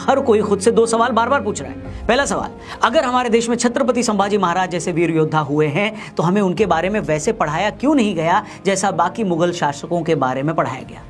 हर कोई खुद से दो सवाल बार बार पूछ रहा है। पहला सवाल, अगर हमारे देश में छत्रपति संभाजी महाराज जैसे वीर योद्धा हुए हैं तो हमें उनके बारे में वैसे पढ़ाया क्यों नहीं गया जैसा बाकी मुगल शासकों के बारे में पढ़ाया गया।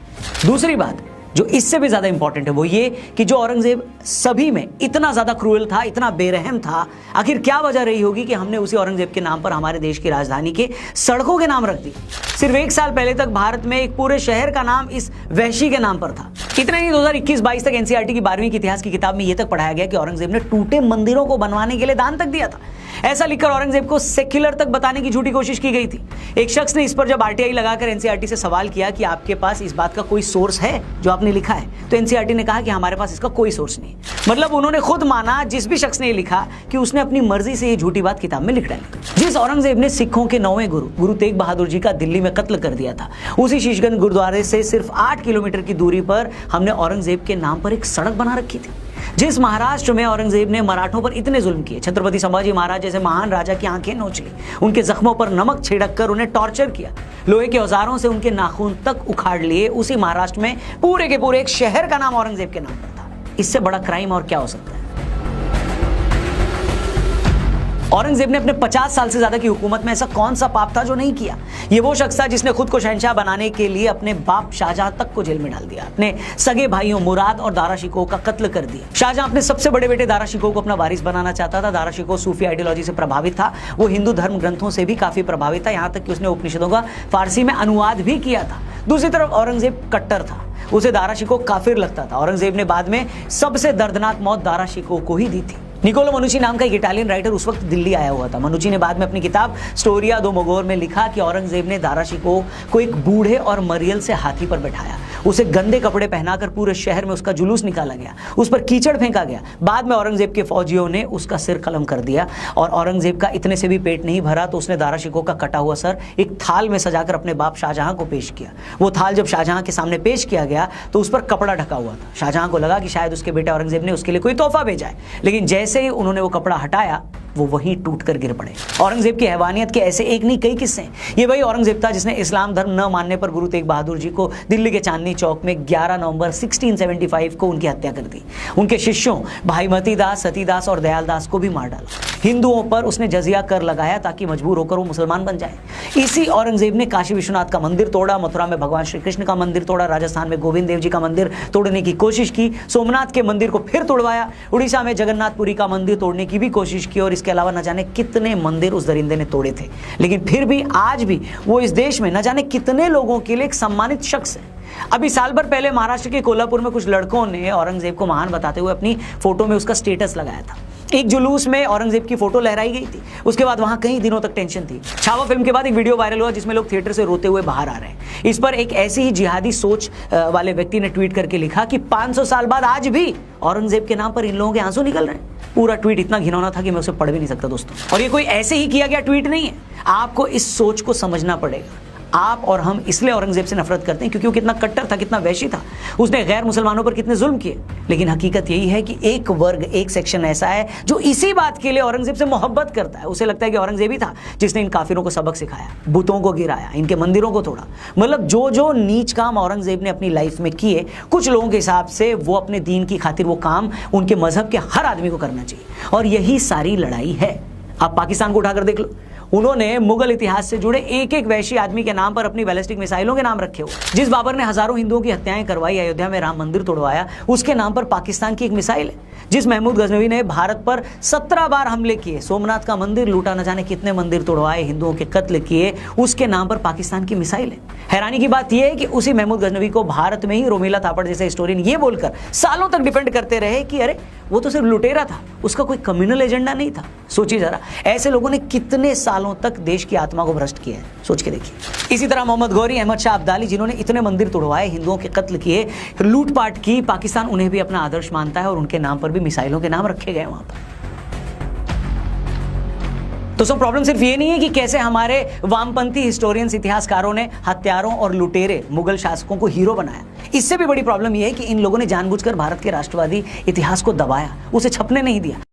दूसरी बात जो इससे भी ज्यादा इंपॉर्टेंट है वो ये कि जो औरंगजेब सभी में इतना ज्यादा क्रूएल था, इतना बेरहम था, आखिर क्या वजह रही होगी कि हमने उसी औरंगजेब के नाम पर हमारे देश की राजधानी के सड़कों के नाम रख दी। सिर्फ 1 साल पहले तक भारत में एक पूरे शहर का नाम इस वहशी के नाम पर था। इतना नहीं, 2021-22 तक एनसीईआरटी की 12वीं की इतिहास की किताब में यह तक पढ़ाया गया कि औरंगजेब ने टूटे मंदिरों को बनवाने के लिए दान तक दिया था। ऐसा लिखकर औरंगजेब को सेक्युलर तक बताने की झूठी कोशिश की गई थी। एक शख्स ने इस पर जब आरटीआई लगाकर एनसीईआरटी से सवाल किया कि आपके पास इस बात का कोई सोर्स है जो आपने लिखा है, तो एनसीईआरटी ने कहा कि हमारे पास इसका कोई सोर्स नहीं। मतलब उन्होंने खुद माना, जिस भी शख्स ने लिखा, कि उसने अपनी मर्जी से ये झूठी बात किताब में लिख डाली। जिस औरंगजेब ने सिखों के 9वें गुरु तेग बहादुर जी का दिल्ली में कत्ल कर दिया था, उसी शीशगंज गुरुद्वारे से सिर्फ 8 किलोमीटर की दूरी पर हमने औरंगजेब के नाम पर एक सड़क बना रखी थी। जिस महाराष्ट्र में औरंगजेब ने मराठों पर इतने जुल्म किए, छत्रपति संभाजी महाराज जैसे महान राजा की आंखें नोच ली, उनके जख्मों पर नमक छिड़क कर उन्हें टॉर्चर किया, लोहे के औजारों से उनके नाखून तक उखाड़ लिए, उसी महाराष्ट्र में पूरे के पूरे एक शहर का नाम औरंगजेब के नाम पर था। इससे बड़ा क्राइम और क्या हो सकता है। औरंगजेब ने अपने 50 साल से ज्यादा की हुकूमत में ऐसा कौन सा पाप था जो नहीं किया। ये वो शख्स था जिसने खुद को शहंशाह बनाने के लिए अपने बाप शाहजहां तक को जेल में डाल दिया, अपने सगे भाइयों मुराद और दारा शिकोह का कत्ल कर दिया। शाहजहां अपने सबसे बड़े बेटे दारा शिकोह को अपना वारिस बनाना चाहता था। दारा शिकोह सूफी आइडियोलॉजी से प्रभावित था, वो हिंदू धर्म ग्रंथों से भी काफी प्रभावित था, यहाँ तक कि उसने उपनिषदों का फारसी में अनुवाद भी किया था। दूसरी तरफ औरंगजेब कट्टर था, उसे दारा शिकोह काफिर लगता था। औरंगजेब ने बाद में सबसे दर्दनाक मौत दारा शिकोह को ही दी थी। निकोलो मनुची नाम का एक इटालियन राइटर उस वक्त दिल्ली आया हुआ था। मनुची ने बाद में अपनी किताब स्टोरिया दो मोगोर में लिखा कि औरंगजेब ने दारा शिकोह को एक बूढ़े और मरियल से हाथी पर बैठाया, उसे गंदे कपड़े पहनाकर पूरे शहर में उसका जुलूस निकाला गया, उस पर कीचड़ फेंका गया। बाद में औरंगजेब के फौजियों ने उसका सिर कलम कर दिया और औरंगजेब का इतने से भी पेट नहीं भरा तो उसने दारा शिकोह का कटा हुआ सर एक थाल में सजाकर अपने बाप शाहजहां को पेश किया। वो थाल जब शाहजहां के सामने पेश किया गया तो उस पर कपड़ा ढका हुआ था। शाहजहां को लगा कि शायद उसके बेटे औरंगजेब ने उसके लिए कोई तोहफा भेजा है, लेकिन जैसे ही उन्होंने वो कपड़ा हटाया वो वहीं टूटकर गिर पड़े। औरंगजेब की हैवानियत के ऐसे एक नहीं कई किस्से हैं। ये वही औरंगजेब था जिसने इस्लाम धर्म न मानने पर गुरु तेग बहादुर जी को दिल्ली के चांदनी चौक में 11 नवंबर 1675 को उनकी हत्या कर दी। उनके शिष्यों भाई मती दास, सतीदास और दयाल दास को भी मार डाला। हिंदुओं पर उसने जजिया कर लगाया ताकि मजबूर होकर वो मुसलमान बन जाए। इसी औरंगजेब ने काशी विश्वनाथ का मंदिर तोड़ा, मथुरा में भगवान श्री कृष्ण का मंदिर तोड़ा, राजस्थान में गोविंद देव जी का मंदिर तोड़ने की कोशिश की, सोमनाथ के मंदिर को फिर तोड़वाया, उड़ीसा में जगन्नाथपुरी का मंदिर तोड़ने की भी कोशिश की और इसके अलावा न जाने कितने मंदिर उस दरिंदे ने तोड़े थे। लेकिन फिर भी आज भी वो इस देश में न जाने कितने लोगों के लिए एक सम्मानित शख्स है। अभी साल भर पहले महाराष्ट्र के कोल्हापुर में कुछ लड़कों ने औरंगजेब को महान बताते हुए अपनी फोटो में उसका स्टेटस लगाया था। एक जुलूस में औरंगजेब की फोटो लहराई गई थी। उसके बाद वहां कई दिनों तक टेंशन थी। छावा फिल्म के बाद एक वीडियो वायरल हुआ जिसमें लोग थिएटर से रोते हुए बाहर आ रहे हैं। इस पर एक ऐसी ही जिहादी सोच वाले व्यक्ति ने ट्वीट करके लिखा कि 500 साल बाद आज भी औरंगजेब के नाम पर इन लोगों के आंसू निकल रहे हैं। पूरा ट्वीट इतना घिनौना था कि मैं उसे पढ़ भी नहीं सकता दोस्तों। और ये कोई ऐसे ही किया गया ट्वीट नहीं है, आपको इस सोच को समझना पड़ेगा। आप और हम इसलिए औरंगजेब से नफरत करते हैं क्योंकि वो कितना कट्टर था, कितना वैशी था, उसने गैर मुसलमानों पर कितने जुल्म किए। लेकिन हकीकत यही है कि एक वर्ग, एक सेक्शन ऐसा है जो इसी बात के लिए औरंगजेब से मोहब्बत करता है। उसे लगता है कि औरंगजेब ही था जिसने इन काफिरों को सबक सिखाया, बुतों को गिराया, इनके मंदिरों को तोड़ा। मतलब जो जो नीच काम औरंगजेब ने अपनी लाइफ में किए, कुछ लोगों के हिसाब से वो अपने दीन की खातिर वो काम उनके मजहब के हर आदमी को करना चाहिए। और यही सारी लड़ाई है। आप पाकिस्तान को उठाकर देख लो, उन्होंने मुगल इतिहास से जुड़े एक एक वैशी आदमी के नाम पर अपनी बैलिस्टिक मिसाइलों के नाम रखे हो। जिस बाबर ने हजारों हिंदुओं की हत्याएं करवाई, अयोध्या में राम मंदिर तोड़वाया, उसके नाम पर पाकिस्तान की एक मिसाइल है। जिस महमूद गजनवी ने भारत पर 17 बार हमले किए, सोमनाथ का मंदिर लूटा, न जाने कितने मंदिर तोड़वाए, हिंदुओं के कत्ल किए, उसके नाम पर पाकिस्तान की मिसाइल है। हैरानी की बात यह है कि उसी महमूद गजनवी को भारत में ही रोमिला थापड़ जैसे हिस्टोरियन ये बोलकर सालों तक डिफेंड करते रहे कि अरे वो तो सिर्फ लुटेरा था, उसका कोई कम्युनल एजेंडा नहीं था। सोचिए जरा, ऐसे लोगों ने कितने सालों तक देश की आत्मा को भ्रष्ट किया है, सोच के देखिए। इसी तरह मोहम्मद गौरी, अहमद शाह अब्दाली, जिन्होंने इतने मंदिर तोड़वाए, हिंदुओं के कत्ल किए, लूटपाट की, पाकिस्तान उन्हें भी अपना आदर्श मानता है और उनके नाम पर भी मिसाइलों के नाम रखे गए वहां पर। तो सब प्रॉब्लम सिर्फ ये नहीं है कि कैसे हमारे वामपंथी हिस्टोरियंस, इतिहासकारों ने हत्यारों और लुटेरे मुगल शासकों को हीरो बनाया। इससे भी बड़ी प्रॉब्लम यह है कि इन लोगों ने जानबूझकर भारत के राष्ट्रवादी इतिहास को दबाया, उसे छपने नहीं दिया।